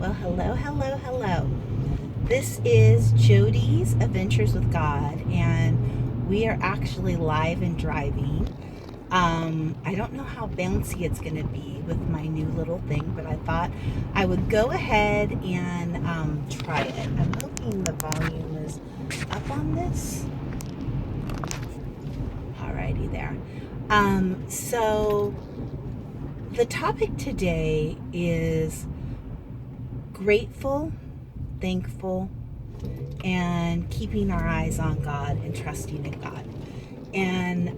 Well, hello, hello, hello. This is Jodi's Adventures with God, and we are actually live and driving. I don't know how bouncy it's going to be with my new little thing, but I thought I would go ahead and try it. I'm hoping the volume is up on this. Alrighty there. So the topic today is grateful, thankful, and keeping our eyes on God and trusting in God. And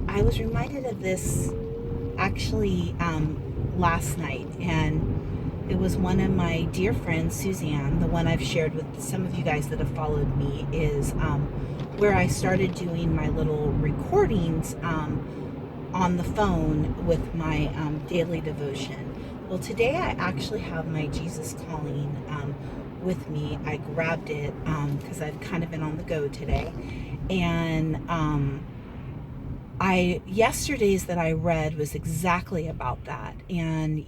I was reminded of this actually last night, and it was one of my dear friends, Suzanne, the one I've shared with some of you guys that have followed me, is where I started doing my little recordings on the phone with my daily devotion. Well, today I actually have my Jesus Calling with me. I grabbed it because I've kind of been on the go today. And yesterday's that I read was exactly about that. And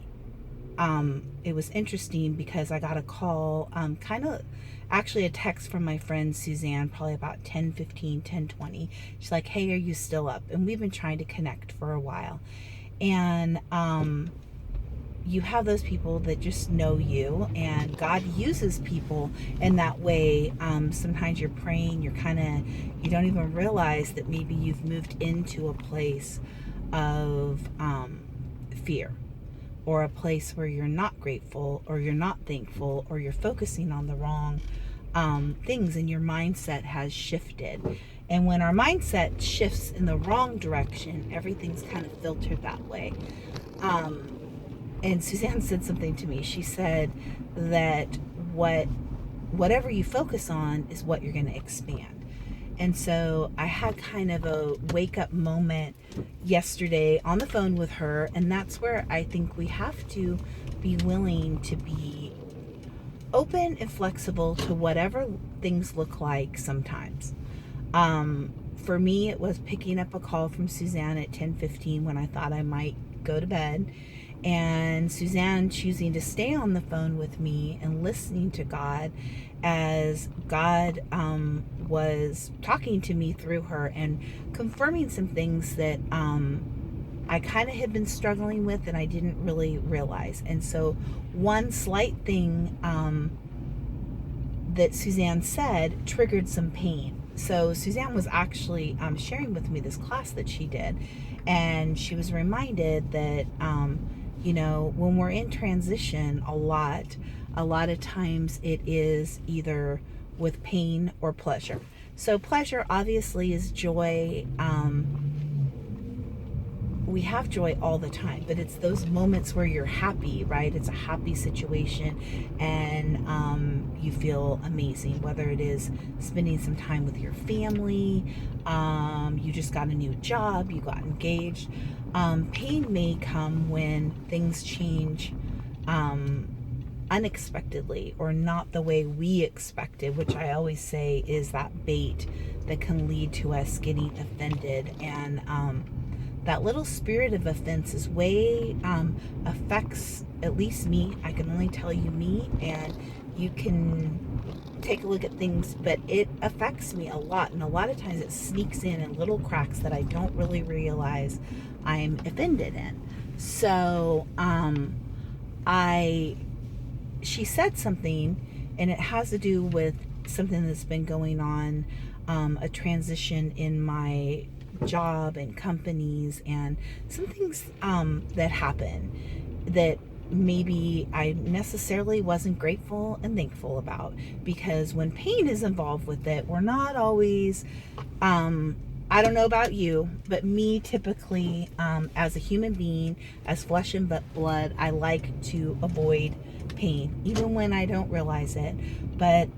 it was interesting because I got a call, actually a text from my friend Suzanne, probably about 10:15, 10:20. She's like, "Hey, are you still up?" And we've been trying to connect for a while. And you have those people that just know you, and God uses people in that way. Sometimes you're praying, you don't even realize that maybe you've moved into a place of fear, or a place where you're not grateful, or you're not thankful, or you're focusing on the wrong things, and your mindset has shifted. And when our mindset shifts in the wrong direction, everything's kind of filtered that way. And Suzanne said something to me. She said that whatever you focus on is what you're going to expand. And so I had kind of a wake up moment yesterday on the phone with her, and that's where I think we have to be willing to be open and flexible to whatever things look like sometimes. For me, it was picking up a call from Suzanne at 10:15 when I thought I might go to bed, and Suzanne choosing to stay on the phone with me and listening to God as God was talking to me through her and confirming some things that I kind of had been struggling with and I didn't really realize. And so one slight thing that Suzanne said triggered some pain. So Suzanne was actually sharing with me this class that she did, and she was reminded that when we're in transition a lot of times it is either with pain or pleasure. So pleasure obviously is joy. We have joy all the time, but it's those moments where you're happy, right? It's a happy situation, and you feel amazing, whether it is spending some time with your family, you just got a new job, you got engaged. Pain may come when things change unexpectedly, or not the way we expected, which I always say is that bait that can lead to us getting offended. And that little spirit of offense is way affects at least me. I can only tell you me, and you can take a look at things, but it affects me a lot, and a lot of times it sneaks in little cracks that I don't really realize I'm offended in. So she said something, and it has to do with something that's been going on, a transition in my job and companies, and some things that happen that maybe I necessarily wasn't grateful and thankful about, because when pain is involved with it, we're not always I don't know about you, but me typically, as a human being, as flesh and blood, I like to avoid pain, even when I don't realize it. But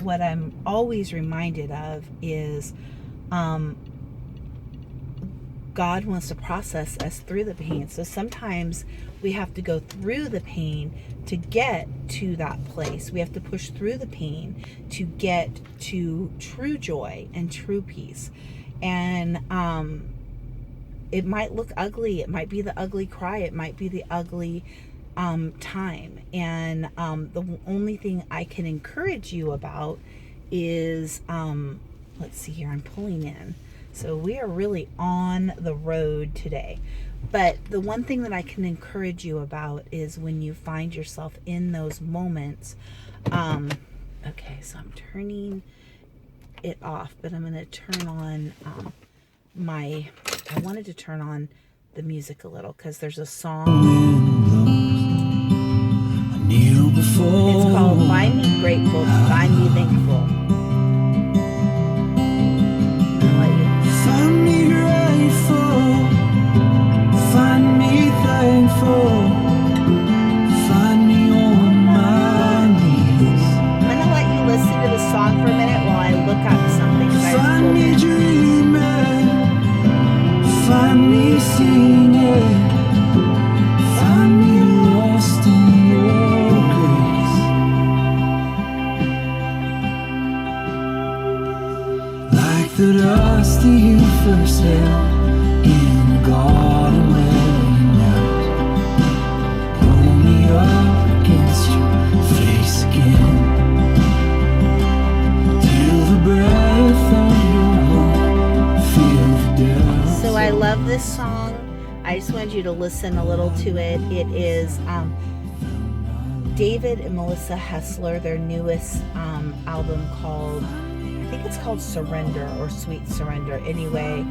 what I'm always reminded of is God wants to process us through the pain. So sometimes we have to go through the pain to get to that place. We have to push through the pain to get to true joy and true peace. And it might look ugly. It might be the ugly cry. It might be the ugly time. And the only thing I can encourage you about is, let's see here, I'm pulling in. So we are really on the road today. But the one thing that I can encourage you about is when you find yourself in those moments. Okay, so I'm turning it off, but I'm going to turn on I wanted to turn on the music a little because there's a song. It's called Find Me Grateful, Find Me Thankful. Find me grateful, find me thankful, find me on my knees. I'm going to let you listen to the song for a minute while I look up something. Find me dreaming, find me singing, find me lost in your grace. Like the dust that you first held in the garden where you knelt. Pull me up against your face again, till the breath of your heart feel the depth. So I love this song. I just wanted you to listen a little to it. It is David and Melissa Hessler, their newest album called, I think it's called Surrender or Sweet Surrender. Anyway,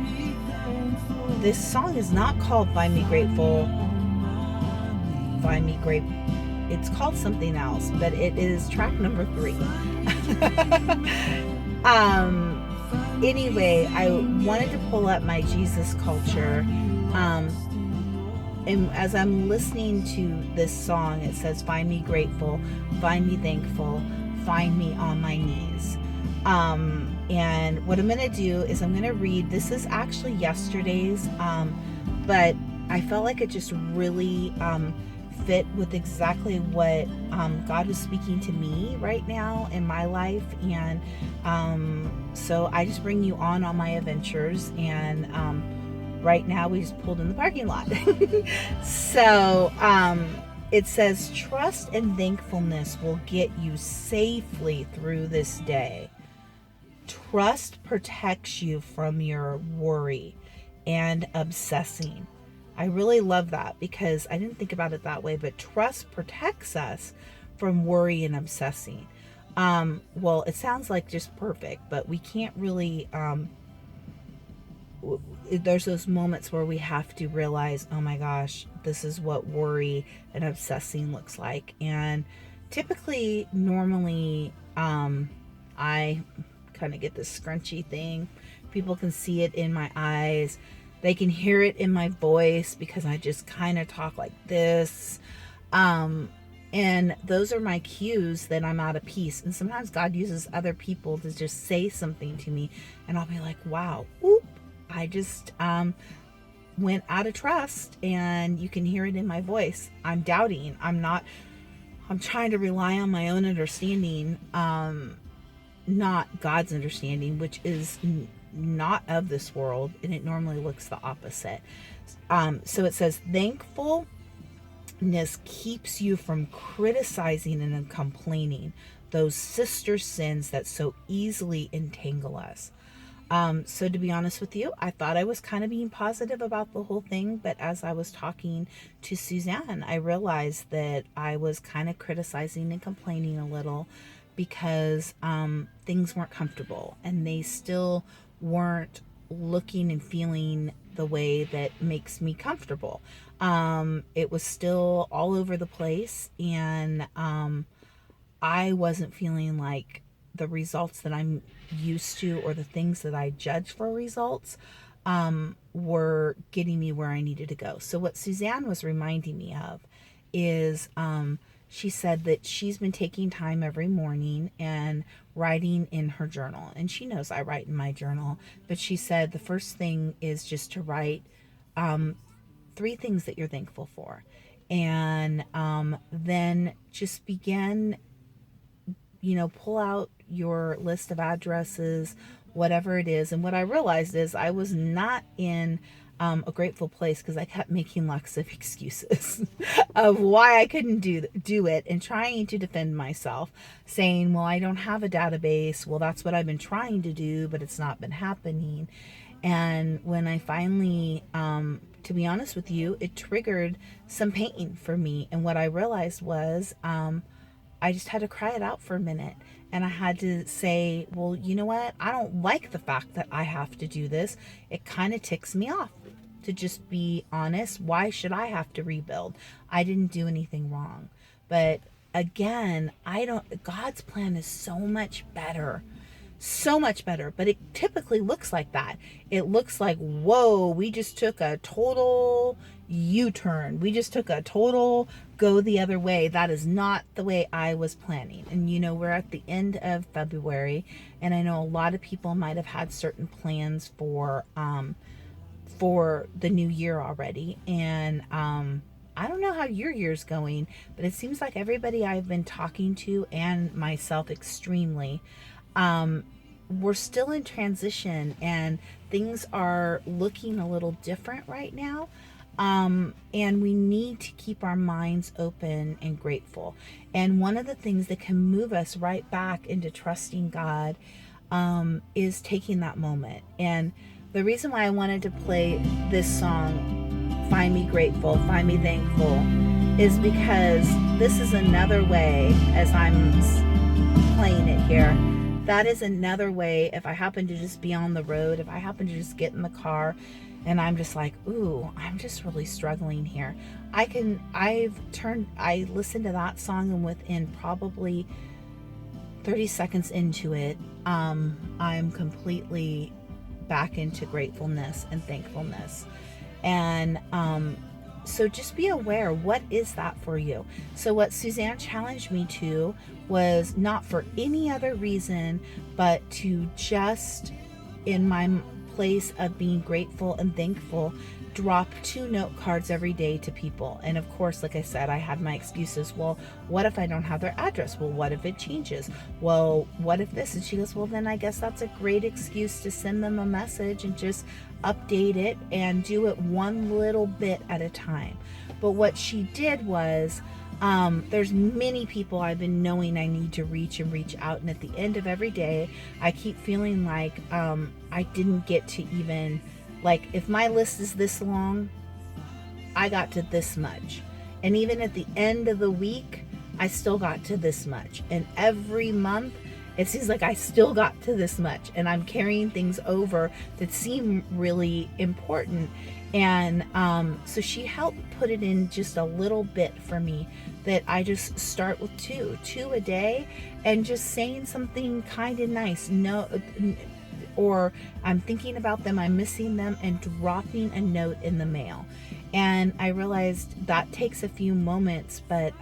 this song is not called Find Me Grateful, Find Me Great. It's called something else, but it is track number 3. Anyway, I wanted to pull up my Jesus culture. And as I'm listening to this song, it says, find me grateful, find me thankful, find me on my knees. And what I'm going to do is I'm going to read, this is actually yesterday's, but I felt like it just really fit with exactly what God was speaking to me right now in my life. And so I just bring you on all my adventures. And right now we just pulled in the parking lot. So it says, trust and thankfulness will get you safely through this day. Trust protects you from your worry and obsessing. I really love that because I didn't think about it that way, but trust protects us from worry and obsessing. Well, it sounds like just perfect, but we can't really, there's those moments where we have to realize, oh my gosh, this is what worry and obsessing looks like. And typically, normally, I kind of get this scrunchy thing. People can see it in my eyes. They can hear it in my voice because I just kind of talk like this. And those are my cues that I'm out of peace. And sometimes God uses other people to just say something to me. And I'll be like, wow, oop, I just went out of trust. And you can hear it in my voice. I'm doubting. I'm trying to rely on my own understanding, not God's understanding, which is not of this world, and it normally looks the opposite. So it says, thankfulness keeps you from criticizing and complaining, those sister sins that so easily entangle us. So to be honest with you, I thought I was kind of being positive about the whole thing, but as I was talking to Suzanne, I realized that I was kind of criticizing and complaining a little because things weren't comfortable and they still weren't looking and feeling the way that makes me comfortable. It was still all over the place, and I wasn't feeling like the results that I'm used to or the things that I judge for results were getting me where I needed to go. So what Suzanne was reminding me of is she said that she's been taking time every morning and writing in her journal. And she knows I write in my journal. But she said the first thing is just to write 3 things that you're thankful for. And then just begin, pull out your list of addresses, whatever it is. And what I realized is I was not in a grateful place, because I kept making lots of excuses of why I couldn't do it, and trying to defend myself, saying, well, I don't have a database. Well, that's what I've been trying to do, but it's not been happening. And when I finally, to be honest with you, it triggered some pain for me. And what I realized was, I just had to cry it out for a minute. And I had to say, well, you know what? I don't like the fact that I have to do this. It kind of ticks me off, to just be honest. Why should I have to rebuild? I didn't do anything wrong. But again, God's plan is so much better. So much better. But it typically looks like that. It looks like, whoa, we just took a total U-turn. We just took a total go the other way. That is not the way I was planning. And we're at the end of February, and I know a lot of people might have had certain plans for the new year already. And I don't know how your year's going, but it seems like everybody I've been talking to, and myself extremely, we're still in transition, and things are looking a little different right now. And we need to keep our minds open and grateful. And one of the things that can move us right back into trusting God, is taking that moment. And the reason why I wanted to play this song, Find Me Grateful, Find Me Thankful, is because this is another way, as I'm playing it here, that is another way. If I happen to just be on the road, if I happen to just get in the car and I'm just like, ooh, I'm just really struggling here, I listened to that song, and within probably 30 seconds into it, I'm completely back into gratefulness and thankfulness. And so just be aware, what is that for you? So what Suzanne challenged me to was not for any other reason, but to just, in my place of being grateful and thankful, drop 2 note cards every day to people. And of course, like I said, I had my excuses. Well, what if I don't have their address? Well, what if it changes? Well, what if this? And she goes, well, then I guess that's a great excuse to send them a message and just update it and do it one little bit at a time. But what she did was, there's many people I've been knowing I need to reach out. And at the end of every day, I keep feeling like I didn't get to even, like, if my list is this long, I got to this much. And even at the end of the week, I still got to this much. And every month, it seems like I still got to this much. And I'm carrying things over that seem really important. And so she helped put it in just a little bit for me, that I just start with two a day, and just saying something kind and nice. No, or I'm thinking about them, I'm missing them, and dropping a note in the mail. And I realized that takes a few moments, but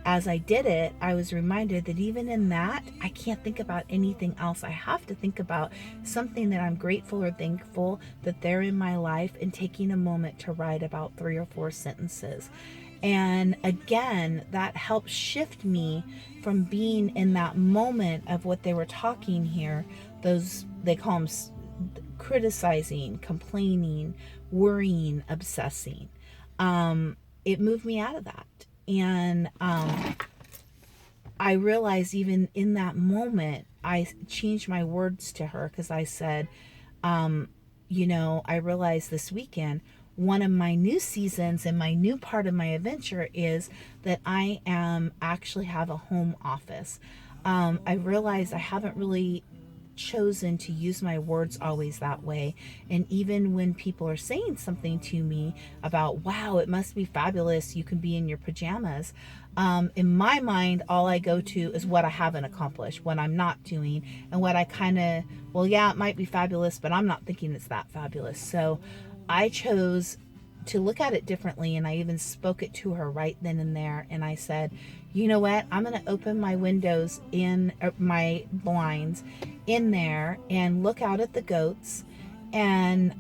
as I did it, I was reminded that even in that, I can't think about anything else. I have to think about something that I'm grateful or thankful that they're in my life, and taking a moment to write about 3 or 4 sentences. And again, that helped shift me from being in that moment of what they were talking here, those, they call them criticizing, complaining, worrying, obsessing. It moved me out of that. And I realized even in that moment, I changed my words to her, because I said, I realized this weekend, one of my new seasons and my new part of my adventure is that I actually have a home office. I realized I haven't really chosen to use my words always that way. And even when people are saying something to me about, wow, it must be fabulous, you can be in your pajamas, in my mind, all I go to is what I haven't accomplished, what I'm not doing, and what I kind of, well, yeah, it might be fabulous, but I'm not thinking it's that fabulous. So I chose to look at it differently, and I even spoke it to her right then and there. And I said, you know what, I'm going to open my windows in my blinds in there and look out at the goats, and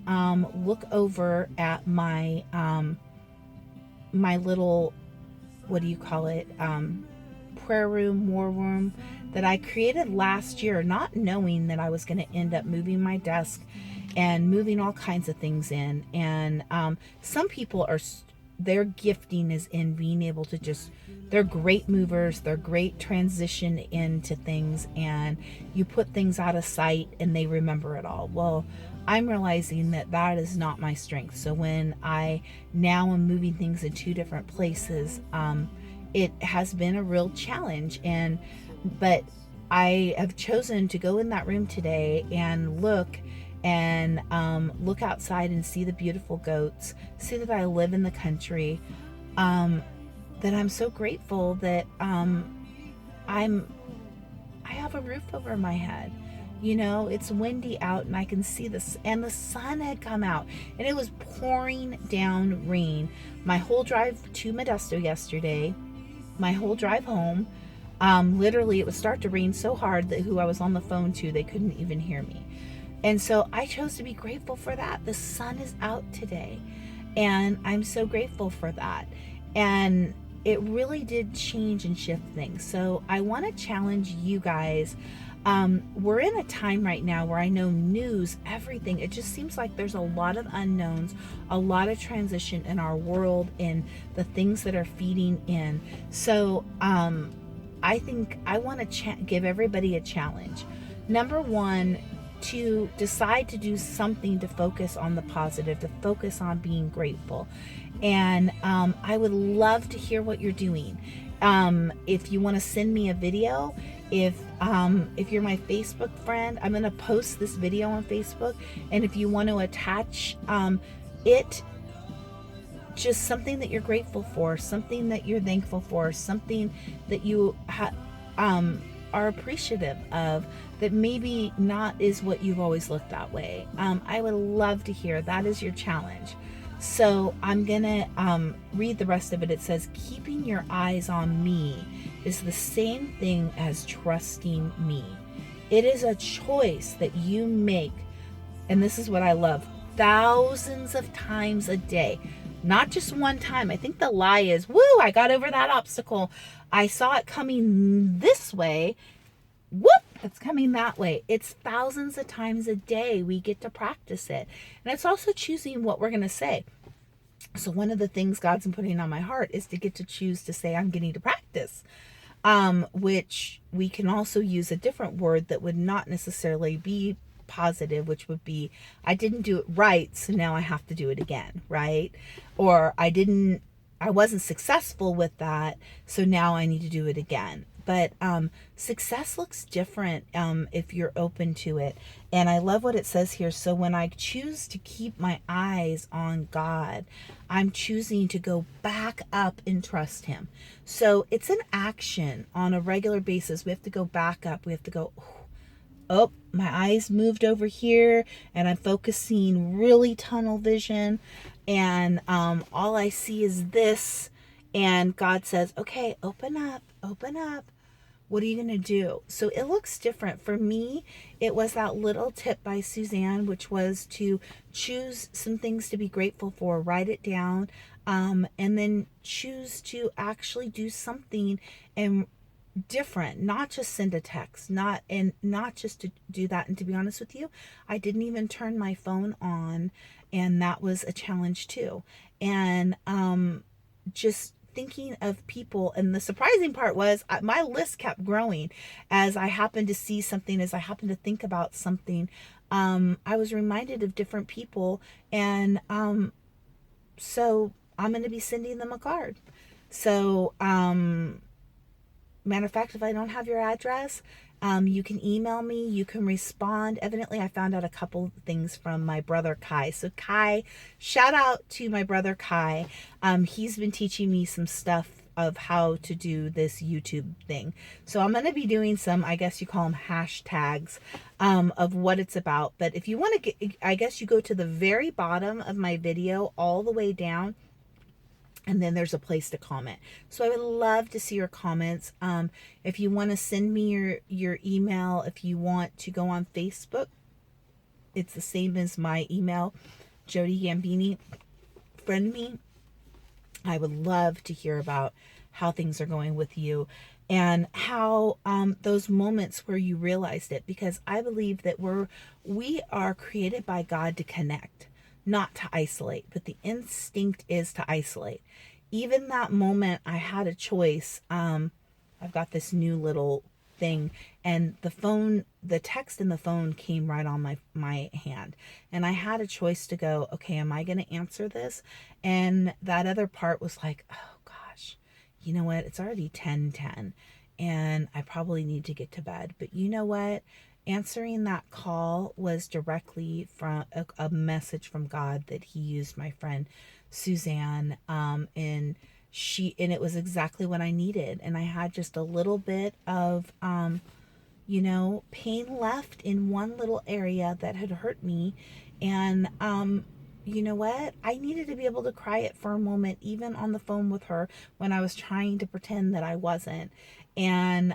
look over at my my little, what do you call it, prayer room, war room that I created last year, not knowing that I was going to end up moving my desk and moving all kinds of things in. And some people are, their gifting is in being able to just, they're great movers, they're great transition into things, and you put things out of sight and they remember it all. Well, I'm realizing that that is not my strength. So when I now am moving things in two different places, it has been a real challenge. But I have chosen to go in that room today and look outside and see the beautiful goats, see that I live in the country, that I'm so grateful that I have a roof over my head. You know, it's windy out and I can see this, and the sun had come out and it was pouring down rain. My whole drive to Modesto yesterday, my whole drive home, literally it would start to rain so hard that who I was on the phone to, they couldn't even hear me. And so I chose to be grateful for that. The sun is out today and I'm so grateful for that. And it really did change and shift things. So I want to challenge you guys. We're in a time right now where I know news, everything, it just seems like there's a lot of unknowns, a lot of transition in our world and the things that are feeding in. So I think I want to give everybody a challenge. Number one, to decide to do something to focus on the positive, to focus on being grateful. And I would love to hear what you're doing. If you want to send me a video, if you're my Facebook friend, I'm going to post this video on Facebook. And if you want to attach it, just something that you're grateful for, something that you're thankful for, something that you are appreciative of, that maybe not is what you've always looked that way. I would love to hear. That is your challenge. So I'm gonna read the rest of it. It says, keeping your eyes on me is the same thing as trusting me. It is a choice that you make, and this is what I love, thousands of times a day, not just one time. I think the lie is, woo, I got over that obstacle. I saw it coming this way. Whoop, it's coming that way. It's thousands of times a day we get to practice it. And it's also choosing what we're going to say. So one of the things God's been putting on my heart is to get to choose to say, I'm getting to practice, which we can also use a different word that would not necessarily be positive, which would be, I didn't do it right, so now I have to do it again, right? Or I wasn't successful with that, so now I need to do it again. But success looks different if you're open to it. And I love what it says here. So when I choose to keep my eyes on God, I'm choosing to go back up and trust him. So it's an action on a regular basis. We have to go back up. We have to go, oh, my eyes moved over here and I'm focusing really tunnel vision. And all I see is this. And God says, okay, open up, open up. What are you going to do? So it looks different. For me, it was that little tip by Suzanne, which was to choose some things to be grateful for, write it down, and then choose to actually do something and different, not just send a text, not just to do that. And to be honest with you, I didn't even turn my phone on, and that was a challenge too. And just thinking of people, and the surprising part was my list kept growing as I happened to see something, as I happened to think about something. I was reminded of different people, and so I'm going to be sending them a card. So matter of fact, if I don't have your address, you can email me, you can respond. Evidently, I found out a couple things from my brother Kai. So Kai, shout out to my brother Kai. He's been teaching me some stuff of how to do this YouTube thing. So I'm going to be doing some, I guess you call them hashtags, of what it's about. But if you want to get, I guess you go to the very bottom of my video all the way down, and then there's a place to comment. So I would love to see your comments. If you want to send me your email, if you want to go on Facebook, it's the same as my email, Jodi Gambini. Friend me. I would love to hear about how things are going with you, and how those moments where you realized it, because I believe that we are created by God to connect, not to isolate, but the instinct is to isolate. Even that moment I had a choice. I've got this new little thing, and the text in the phone came right on my hand, and I had a choice to go, okay, am I going to answer this? And that other part was like, oh gosh, you know what, it's already 10:10 and I probably need to get to bed. But you know what, answering that call was directly from a message from God that he used my friend Suzanne, and it was exactly what I needed. And I had just a little bit of pain left in one little area that had hurt me. And you know what, I needed to be able to cry it for a moment, even on the phone with her, when I was trying to pretend that I wasn't. And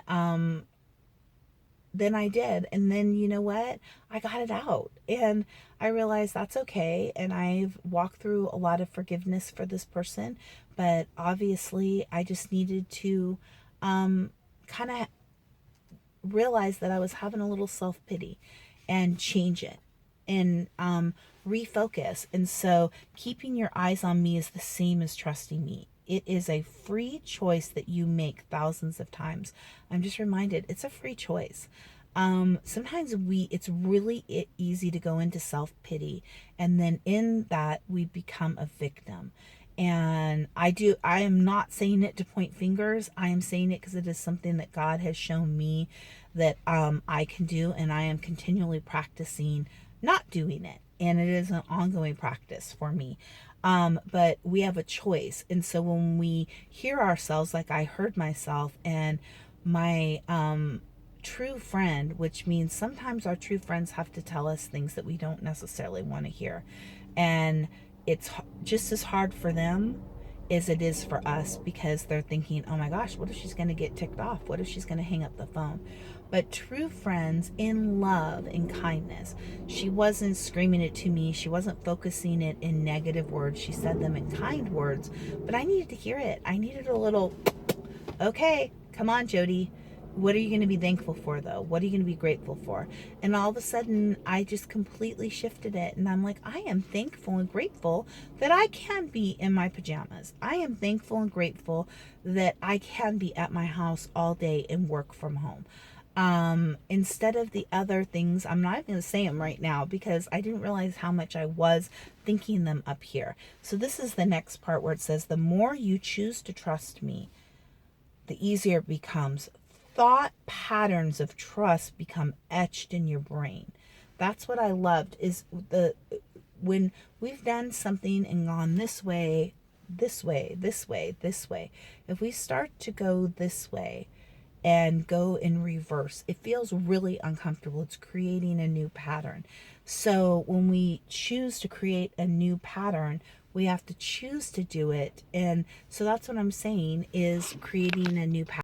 then I did. And then, you know what? I got it out. And I realized that's okay. And I've walked through a lot of forgiveness for this person. But obviously, I just needed to kind of realize that I was having a little self pity and change it and refocus. And so, keeping your eyes on me is the same as trusting me. It is a free choice that you make thousands of times. I'm just reminded it's a free choice. Sometimes it's really easy to go into self-pity, and then in that we become a victim. And I am not saying it to point fingers. I am saying it because it is something that God has shown me that I can do, and I am continually practicing not doing it. And it is an ongoing practice for me. But we have a choice. And so when we hear ourselves, like I heard myself, and my true friend, which means sometimes our true friends have to tell us things that we don't necessarily want to hear. And it's just as hard for them as it is for us, because they're thinking, oh my gosh, what if she's going to get ticked off? What if she's going to hang up the phone? But true friends, in love and kindness, she wasn't screaming it to me. She wasn't focusing it in negative words. She said them in kind words, but I needed to hear it. I needed a little, okay, come on, Jodi. What are you going to be thankful for, though? What are you going to be grateful for? And all of a sudden, I just completely shifted it. And I'm like, I am thankful and grateful that I can be in my pajamas. I am thankful and grateful that I can be at my house all day and work from home. Instead of the other things, I'm not even going to say them right now because I didn't realize how much I was thinking them up here. So this is the next part where it says, the more you choose to trust me, the easier it becomes. Thought patterns of trust become etched in your brain. That's what I loved, is when we've done something and gone this way, this way, this way, this way. If we start to go this way and go in reverse, it feels really uncomfortable. It's creating a new pattern. So when we choose to create a new pattern, we have to choose to do it. And so that's what I'm saying, is creating a new pattern.